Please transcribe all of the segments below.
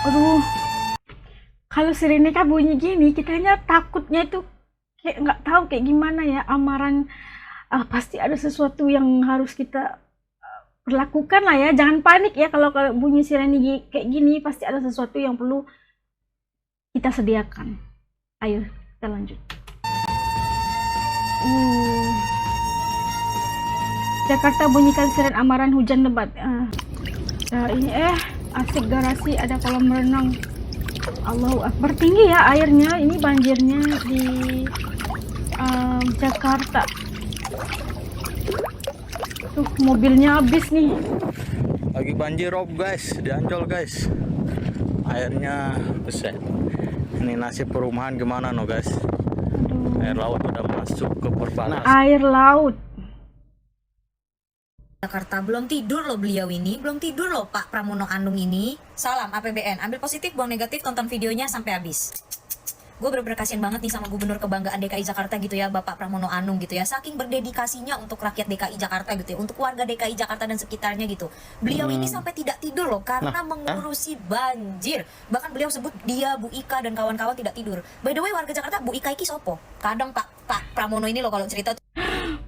Aduh, kalau sirene kan bunyi gini, kitanya takutnya itu kayak nggak tahu kayak gimana ya amaran. Pasti ada sesuatu yang harus kita lakukan lah ya. Jangan panik ya kalau bunyi sirene kayak gini, pasti ada sesuatu yang perlu kita sediakan. Ayo, kita lanjut. Jakarta bunyikan siren amaran hujan lebat. Ini asik garasi ada kolam renang. Allahu Akbar, tinggi ya airnya. Ini banjirnya di Jakarta. Tuh mobilnya habis nih. Lagi banjir rob guys, di Ancol guys. Airnya besar. Ini nasib perumahan gimana no guys? Aduh. Air laut udah masuk ke perbatasan. Air laut. Jakarta belum tidur loh beliau ini, belum tidur loh Pak Pramono Anung ini. Salam APBN, ambil positif, buang negatif, tonton videonya sampai habis. Gue bener-bener kasihan banget nih sama gubernur kebanggaan DKI Jakarta gitu ya, Bapak Pramono Anung gitu ya. Saking berdedikasinya untuk rakyat DKI Jakarta gitu ya, untuk warga DKI Jakarta dan sekitarnya gitu. Beliau ini sampai tidak tidur loh karena mengurusi banjir. Bahkan beliau sebut dia, Bu Ika dan kawan-kawan tidak tidur. By the way, warga Jakarta Bu Ika iki sopo? Kadang Pak Pramono ini loh kalau cerita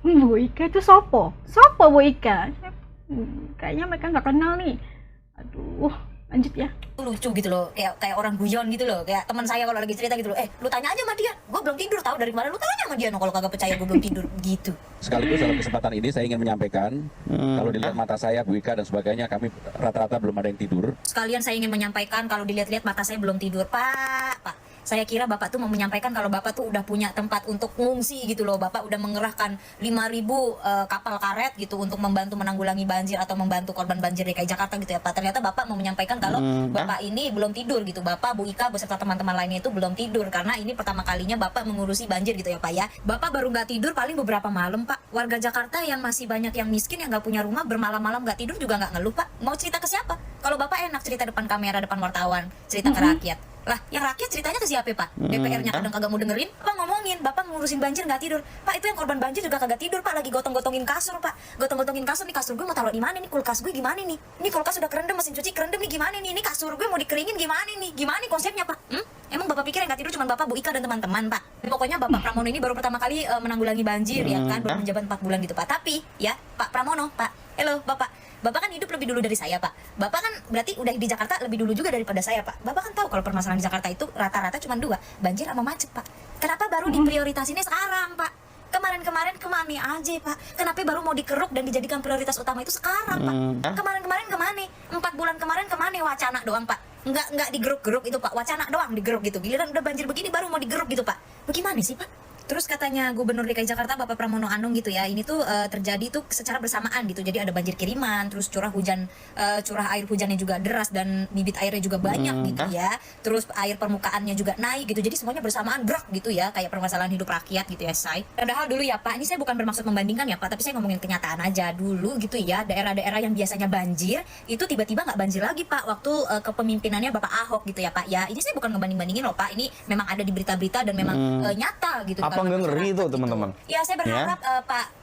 Bu Ika itu sopo? Sopo Bu Ika? Kayaknya mereka nggak kenal nih. Aduh, lanjut ya. lucu gitu loh, kayak orang guyon gitu loh, kayak teman saya kalau lagi cerita gitu loh, lu tanya aja sama dia, gue belum tidur tahu dari mana, lu tanya sama dia no kalau kagak percaya gue belum tidur gitu. Sekaligus dalam kesempatan ini saya ingin menyampaikan, kalau dilihat mata saya, Bu Ika dan sebagainya, kami rata-rata belum ada yang tidur. Sekalian saya ingin menyampaikan kalau dilihat-lihat mata saya belum tidur, Pak. Saya kira Bapak tuh mau menyampaikan kalau Bapak tuh udah punya tempat untuk mengungsi gitu loh. Bapak udah mengerahkan 5.000 kapal karet gitu untuk membantu menanggulangi banjir atau membantu korban banjir DKI Jakarta gitu ya Pak. Ternyata Bapak mau menyampaikan kalau Bapak ini belum tidur gitu. Bapak, Bu Ika beserta teman-teman lainnya itu belum tidur karena ini pertama kalinya Bapak mengurusi banjir gitu ya Pak ya. Bapak baru nggak tidur paling beberapa malam Pak. Warga Jakarta yang masih banyak yang miskin yang nggak punya rumah bermalam-malam nggak tidur juga nggak ngeluh Pak. Mau cerita ke siapa? Kalau Bapak enak cerita depan kamera, depan wartawan, cerita ke rakyat. Lah, yang rakyat ceritanya ke siapa, Pak? DPR-nya kadang kagak mau dengerin, Pak ngomongin, Bapak ngurusin banjir nggak tidur. Pak, itu yang korban banjir juga kagak tidur, Pak, lagi gotong-gotongin kasur, Pak. Gotong-gotongin kasur, nih kasur gue mau taruh di mana nih? Kulkas gue gimana nih? Ini kulkas udah kerendam, mesin cuci kerendam nih gimana nih? Ini kasur gue mau dikeringin gimana nih? Gimana nih konsepnya, Pak? Emang Bapak pikir yang nggak tidur cuma Bapak, Bu Ika dan teman-teman, Pak? Pokoknya Bapak Pramono ini baru pertama kali menanggulangi banjir ya kan, baru menjabat 4 bulan gitu, Pak. Tapi ya, Pak Pramono, Pak. Halo, Bapak kan hidup lebih dulu dari saya, Pak. Bapak kan berarti udah di Jakarta lebih dulu juga daripada saya, Pak. Bapak kan tahu kalau permasalahan di Jakarta itu rata-rata cuma 2, banjir sama macet, Pak. Kenapa baru diprioritasinnya sekarang, Pak? Kemarin-kemarin kemana aja, Pak? Kenapa baru mau dikeruk dan dijadikan prioritas utama itu sekarang, Pak? Kemarin-kemarin kemana? 4 bulan kemarin kemana? Wacana doang, Pak. Nggak digeruk-geruk itu, Pak. Wacana doang digeruk gitu. Giliran udah banjir begini baru mau digeruk gitu, Pak. Bagaimana sih, Pak? Terus katanya Gubernur DKI Jakarta Bapak Pramono Anung gitu ya, ini tuh terjadi tuh secara bersamaan gitu. Jadi ada banjir kiriman, terus curah air hujannya juga deras dan bibit airnya juga banyak gitu ya. Terus air permukaannya juga naik gitu. Jadi semuanya bersamaan brak gitu ya, kayak permasalahan hidup rakyat gitu ya, say. Padahal dulu ya Pak, ini saya bukan bermaksud membandingkan ya Pak, tapi saya ngomongin kenyataan aja dulu gitu ya. Daerah-daerah yang biasanya banjir itu tiba-tiba nggak banjir lagi Pak waktu kepemimpinannya Bapak Ahok gitu ya Pak. Ya, ini saya bukan ngebanding-bandingin loh Pak. Ini memang ada di berita-berita dan memang nyata gitu. Apa nggak ngeri tuh teman-teman? Ya saya berharap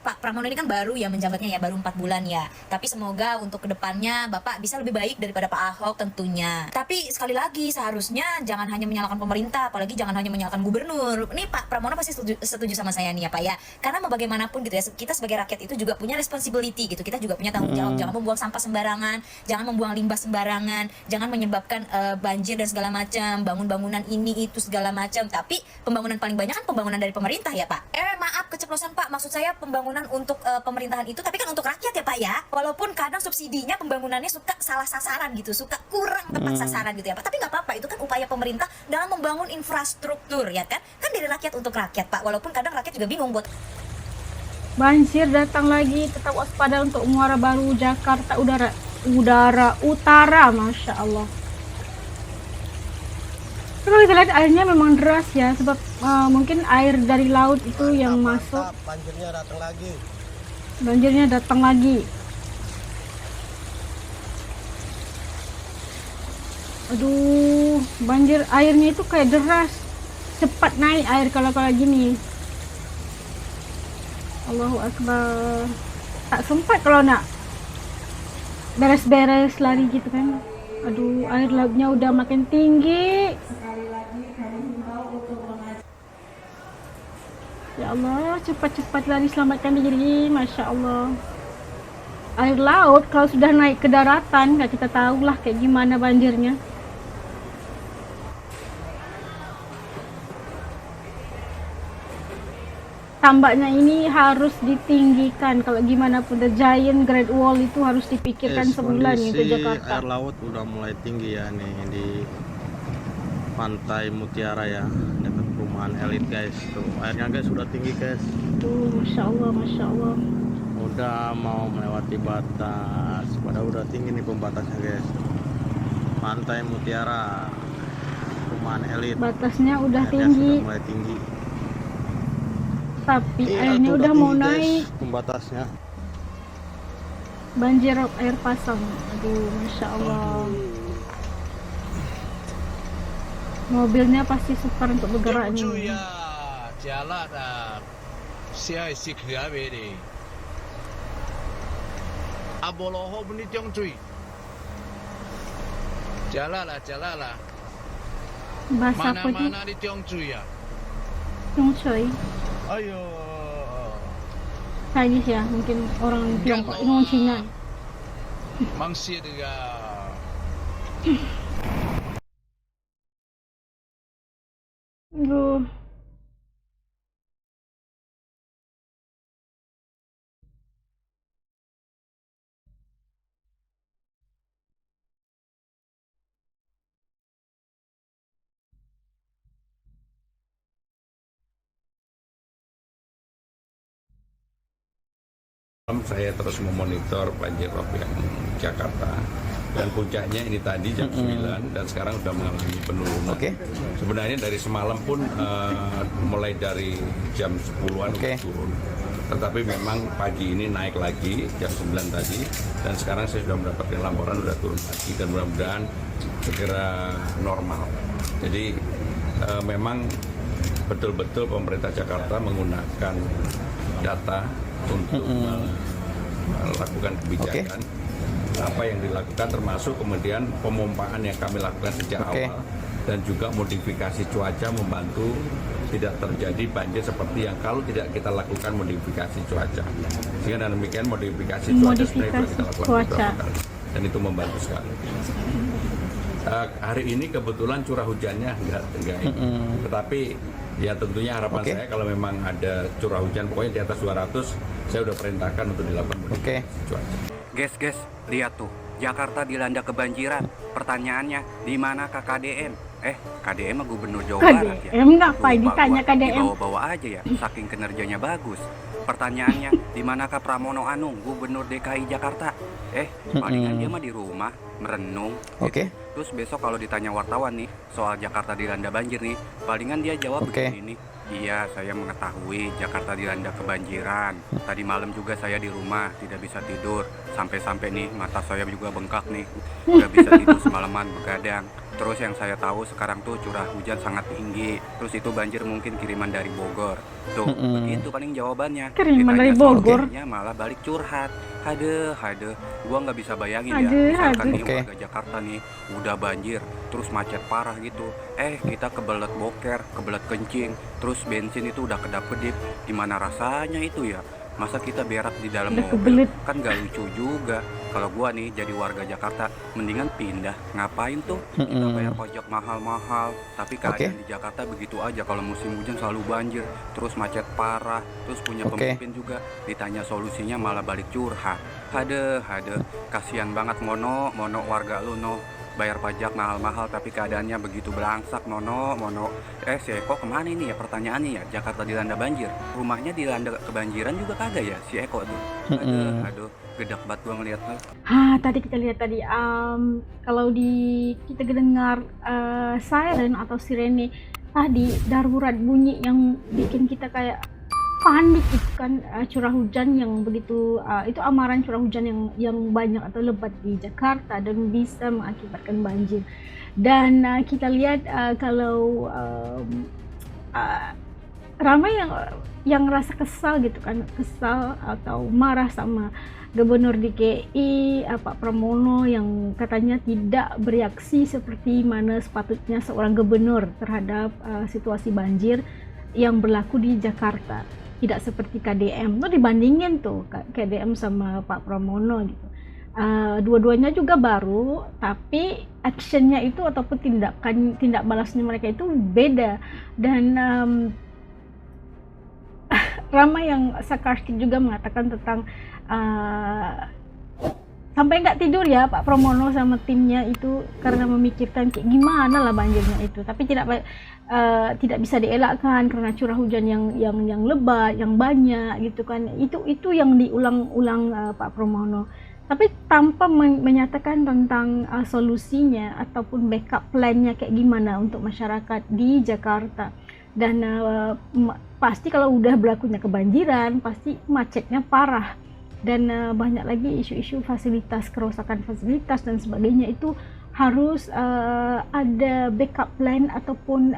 Pak Pramono ini kan baru ya menjabatnya ya, baru 4 bulan ya. Tapi semoga untuk kedepannya Bapak bisa lebih baik daripada Pak Ahok tentunya. Tapi sekali lagi seharusnya jangan hanya menyalahkan pemerintah, apalagi jangan hanya menyalahkan gubernur. Ini Pak Pramono pasti setuju sama saya nih ya Pak ya. Karena mau bagaimanapun gitu ya, kita sebagai rakyat itu juga punya responsibility gitu. Kita juga punya tanggung jawab. Jangan membuang sampah sembarangan, jangan membuang limbah sembarangan, jangan menyebabkan banjir dan segala macam, bangun bangunan ini itu segala macam. Tapi pembangunan paling banyak kan pembangunan dari pemerintah ya Pak. Maaf keceplosan Pak, maksud saya pembangunan untuk pemerintahan itu, tapi kan untuk rakyat ya Pak ya. Walaupun kadang subsidinya pembangunannya suka salah sasaran gitu, suka kurang tepat sasaran gitu ya Pak. Tapi nggak apa-apa, itu kan upaya pemerintah dalam membangun infrastruktur ya kan. Kan dari rakyat untuk rakyat Pak, walaupun kadang rakyat juga bingung buat. Banjir datang lagi, tetap waspada untuk Muara Baru Jakarta udara utara, Masya Allah. Kalau kita lihat airnya memang deras ya, sebab mungkin air dari laut itu yang masuk. Banjirnya datang lagi. Banjirnya datang lagi. Aduh, banjir airnya itu kayak deras, cepat naik air kalau gini. Allahu Akbar. Tak sempat kalau nak beres-beres lari gitu kan. Aduh, air lautnya udah makin tinggi. Ya Allah, cepat-cepatlah diselamatkan diri. Masya Allah. Air laut kalau sudah naik ke daratan, nggak kita tahu lah kayak gimana banjirnya. Tambaknya ini harus ditinggikan. Kalau gimana pun the giant Great Wall itu harus dipikirkan sebulan itu kondisi Jakarta. air laut udah mulai tinggi ya nih di Pantai Mutiara ya, dekat perumahan elit guys. Tuh airnya guys sudah tinggi guys. Tuh, Masya Allah, Masya Allah. Udah mau melewati batas, padahal udah tinggi nih pembatasnya guys. Pantai Mutiara, perumahan elit. Batasnya udah Airnya tinggi, sudah mulai tinggi. tapi Iya, airnya tuh udah mau tinggi, guys, naik. pembatasnya. Banjir air pasang. Aduh, Masya Allah. Mobilnya pasti sukar untuk bergerak 要注意 nih. 啊，加辣的，小是可爱的。阿波罗好不你中注意，加辣了，加辣了， Bahasa mana apa itu? mana di中注意啊？ Yung Choy. 哎呦， Chinese ya, mungkin orang Tiongkok, orang Cina. 忙些的呀。 Aduh. Saya terus memonitor banjir rob yang Jakarta dan puncaknya ini tadi jam 9 dan sekarang sudah mengalami penurunan. Sebenarnya dari semalam pun mulai dari jam 10-an turun. Tetapi memang pagi ini naik lagi jam 9 tadi dan sekarang saya sudah mendapatkan laporan sudah turun lagi dan mudah-mudahan segera normal. Jadi memang betul-betul pemerintah Jakarta menggunakan data untuk melakukan kebijakan. Apa yang dilakukan termasuk kemudian pemompaan yang kami lakukan sejak awal dan juga modifikasi cuaca membantu tidak terjadi banjir seperti yang kalau tidak kita lakukan modifikasi cuaca. Sehingga dengan demikian modifikasi cuaca sebenarnya kita lakukan beberapa kali dan itu membantu sekali. Hari ini kebetulan curah hujannya enggak tetapi ya tentunya harapan saya kalau memang ada curah hujan pokoknya di atas 200 saya udah perintahkan untuk dilakukan modifikasi cuaca. Guys, lihat tuh, Jakarta dilanda kebanjiran. Pertanyaannya, di mana KDM? KDM mah Gubernur Jawa Barat ya. KDM ngapain ditanya KDM? Bawa-bawa aja ya, saking kinerjanya bagus. Pertanyaannya, di manakah Pramono Anung, Gubernur DKI Jakarta? Palingan dia mah di rumah, merenung. Gitu. Terus besok kalau ditanya wartawan nih, soal Jakarta dilanda banjir nih, palingan dia jawab begini nih. Iya, saya mengetahui Jakarta dilanda kebanjiran. Tadi malam juga saya di rumah, tidak bisa tidur. Sampai-sampai nih, mata saya juga bengkak nih. Nggak bisa tidur semalaman, begadang. Terus yang saya tahu sekarang tuh curah hujan sangat tinggi. Terus itu banjir mungkin kiriman dari Bogor. Tuh, begitu paling jawabannya. Kiriman Ditanya dari soal Bogor? banjirnya malah balik curhat. Haduh, gua nggak bisa bayangin ya. Aduh, Misalkan aduh. nih warga Jakarta nih, udah banjir, terus macet parah gitu. Kita kebelet boker, kebelet kencing, terus bensin itu udah kedap-kedip. Gimana rasanya itu ya? Masa kita berak di dalam Udah mobil? kebelet. Kan gak lucu juga. Kalau gua nih jadi warga Jakarta, mendingan pindah. Ngapain tuh kita bayar pajak mahal-mahal? Tapi keadaan di Jakarta begitu aja. Kalau musim hujan selalu banjir, terus macet parah, terus punya pemimpin juga. Ditanya solusinya malah balik curhat. Haduh, kasihan banget mono warga lu no. Bayar pajak mahal-mahal tapi keadaannya begitu belangsak mono. Si Eko kemana ini ya pertanyaannya ya? Jakarta dilanda banjir, rumahnya dilanda kebanjiran juga kagak ya si Eko tuh? Aduh, gedak banget gua ngeliatnya. Tadi kita lihat tadi kalau kita dengar siren atau sirene tadi darurat bunyi yang bikin kita kayak panik itu kan curah hujan yang begitu itu amaran curah hujan yang banyak atau lebat di Jakarta dan bisa mengakibatkan banjir. Dan kita lihat kalau ramai yang yang rasa kesal gitu kan, kesal atau marah sama Gubernur DKI Pak Pramono yang katanya tidak bereaksi seperti mana sepatutnya seorang gubernur terhadap situasi banjir yang berlaku di Jakarta. Tidak seperti KDM tuh, dibandingin tuh KDM sama Pak Pramono gitu. Dua-duanya juga baru, tapi actionnya itu ataupun tindak balasnya mereka itu beda. Dan ramai yang sarkastik juga mengatakan tentang sampai nggak tidur ya Pak Pramono sama timnya itu karena memikirkan kayak gimana lah banjirnya itu, tapi tidak bisa dielakkan karena curah hujan yang lebat, yang banyak gitu kan. Itu yang diulang-ulang Pak Pramono, tapi tanpa menyatakan tentang solusinya ataupun backup plan-nya kayak gimana untuk masyarakat di Jakarta. Dan pasti kalau udah berlakunya kebanjiran pasti macetnya parah, dan banyak lagi isu-isu fasilitas, kerusakan fasilitas dan sebagainya. Itu harus ada backup plan ataupun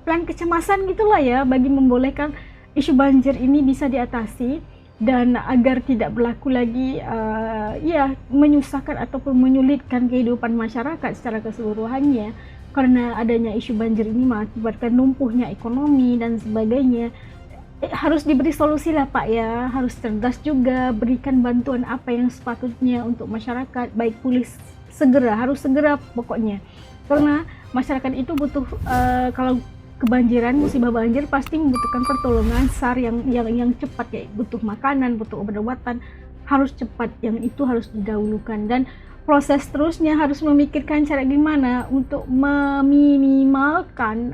plan kecemasan gitulah ya, bagi membolehkan isu banjir ini bisa diatasi dan agar tidak berlaku lagi menyusahkan ataupun menyulitkan kehidupan masyarakat secara keseluruhannya. Karena adanya isu banjir ini mengakibatkan lumpuhnya ekonomi dan sebagainya. Harus diberi solusi lah Pak ya, harus cerdas juga, berikan bantuan apa yang sepatutnya untuk masyarakat, baik pulih harus segera pokoknya. Karena masyarakat itu butuh, kalau kebanjiran, musibah banjir pasti membutuhkan pertolongan SAR yang cepat, ya, butuh makanan, butuh obat-obatan, harus cepat, yang itu harus didahulukan. Dan proses terusnya harus memikirkan cara gimana untuk meminimalkan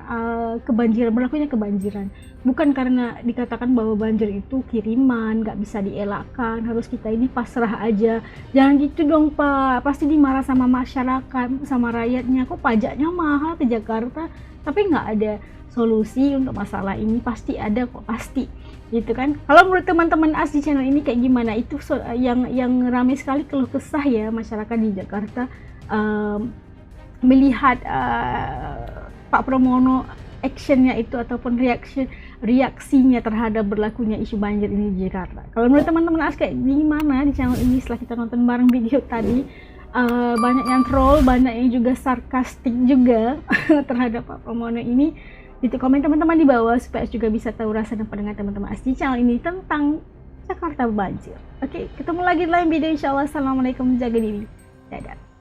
berlakunya kebanjiran. Bukan karena dikatakan bahwa banjir itu kiriman, nggak bisa dielakkan, harus kita ini pasrah aja. Jangan gitu dong Pak, pasti dimarah sama masyarakat, sama rakyatnya. Kok pajaknya mahal ke Jakarta, tapi nggak ada solusi untuk masalah ini. Pasti ada kok, pasti gitu kan. Kalau menurut teman-teman AS di channel ini kayak gimana? Itu yang ramai sekali keluh kesah ya masyarakat di Jakarta, melihat Pak Pramono actionnya itu ataupun reaksinya terhadap berlakunya isu banjir ini di Jakarta. Kalau menurut teman-teman AS kayak gimana di channel ini setelah kita nonton bareng video tadi? Banyak yang troll, banyak yang juga sarkastik juga terhadap Pak Pramono ini. Itu komen teman-teman di bawah supaya juga bisa tahu rasa dan pandangan teman-teman AS di channel ini tentang Jakarta banjir. Oke, ketemu lagi di lain video insyaallah. Assalamualaikum, jaga diri. Dadah.